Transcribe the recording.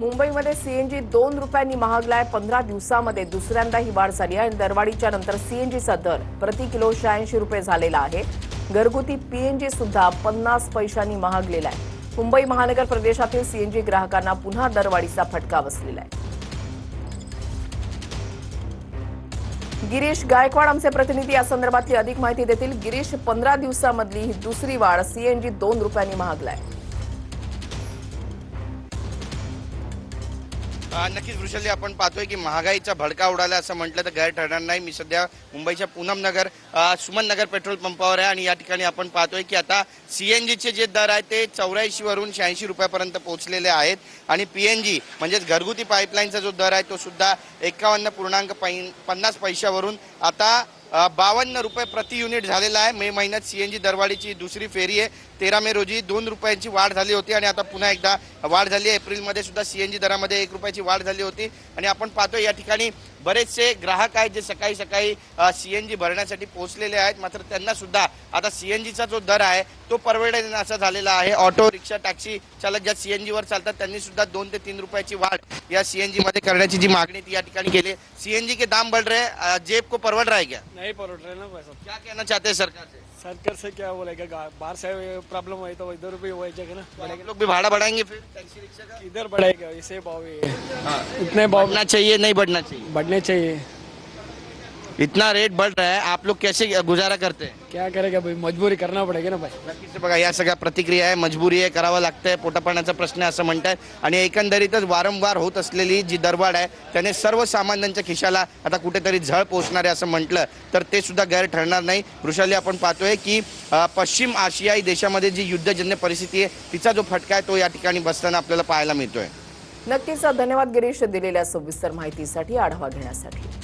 मुंबईमध्ये सीएनजी 2 रुपयांनी महागलाय। 15 दिवसांमध्ये दुसऱ्यांदा ही वाढ झाली आहे। दरवाढीच्या नंतर सीएनजीचा दर प्रति किलो 86 रुपये झालेला आहे। घरगुती पीएनजी सुद्धा 50 पैशांनी महागलेला आहे। मुंबई महानगर प्रदेशातील सीएनजी ग्राहकांना पुन्हा दरवाढीचा फटका बसलेला आहे। गिरीश गायकवाड आमचे प्रतिनिधी या संदर्भातली अधिक माहिती देतील। गिरीश, 15 दिवसांमधली ही दुसरी वाढ, सीएनजी 2 रुपयांनी महागलाय। नक्कीच वृषाली, आपण पाहतोय की महागाईचा भडका उडाला असं म्हटलं तर गैर ठरणार नाही। मी सध्या मुंबईच्या पूनम नगर सुमन नगर पेट्रोल पंपावर आहे आणि या ठिकाणी आपण पाहतोय की आता सीएनजीचे जे दर आहेत ते 84 वरून 86 रुपयापर्यंत पोहोचलेले आहेत आणि पीएनजी म्हणजेच घरगुती पाईपलाईनचा जो दर आहे तो सुद्धा 51.50 पैशावरून आता 52 रुपये प्रति युनिट झालेला आहे। मे महिन्यात सीएनजी दरवाढीची दुसरी फेरी आहे। 13 मे रोजी 2 रुपयांची वाढ झाली होती आणि आता पुन्हा एकदा वाढ झाली आहे। एप्रिलमध्ये सुद्धा सीएनजी दरामध्ये 1 रुपयाची वाढ झाली होती आणि आपण पाहतोय या ठिकाणी बरेचसे ग्राहक आहेत जे सकाळी सकाळी सीएनजी भरण्यासाठी पोहोचलेले आहेत। मात्र त्यांना सुद्धा आता सीएनजीचा जो दर आहे तो परवडेल असा झालेला आहे। ऑटो रिक्षा टॅक्सी चालक ज्या सीएनजीवर चालतात त्यांनी सुद्धा 2 ते 3 रुपयाची वाढ या सीएनजी मध्ये करण्याची जी मागणी ती या ठिकाणी केली। सीएनजी के दाम बढ़ रहे हैं, जेब को परवड़ रहा है क्या? नहीं पलट रहे ना पैसा। क्या कहना चाहते हैं सरकार से? सरकार से क्या बोलेगा, बाहर से प्रॉब्लम हुई तो इधर भी हो जाएगा ना। आप लोग भी भाड़ा बढ़ाएंगे फिर टैक्सी रिक्शा का? इधर बढ़ेगा, इसे भाव हाँ। इतने भाव बढ़ना चाहिए नहीं बढ़ना चाहिए? बढ़ने चाहिए। इतना रेट बढ़ रहा है, आप लोग कैसे गुजारा करते हैं? क्या करेगा भाई, मजबूरी करना पड़ेगा ना भाई। नक्कीच बघा, या सगळ्या प्रतिक्रिया आहे। मजबुरी आहे, करावं लागतंय, पोटापाण्याचा प्रश्न आहे असं म्हणतात आणि एकंदरीतच वारंवार होत असलेली जी दरवाढ आहे त्याने सर्वसामान्यांच्या खिशाला आता कुठेतरी झळ पोहोचणार आहे असं म्हटलं तर ते सुद्धा गैर ठरणार नाही। वृषाली, आपण पाहतोय की पश्चिम आशियाई देशामध्ये जी युद्धजन्य परिस्थिती आहे तिचा जो फटका आहे तो या ठिकाणी बसताना आपल्याला पाहायला मिळतोय। नक्कीच धन्यवाद गिरीश, दिलेल्या सविस्तर माहितीसाठी, आढावा घेण्यासाठी।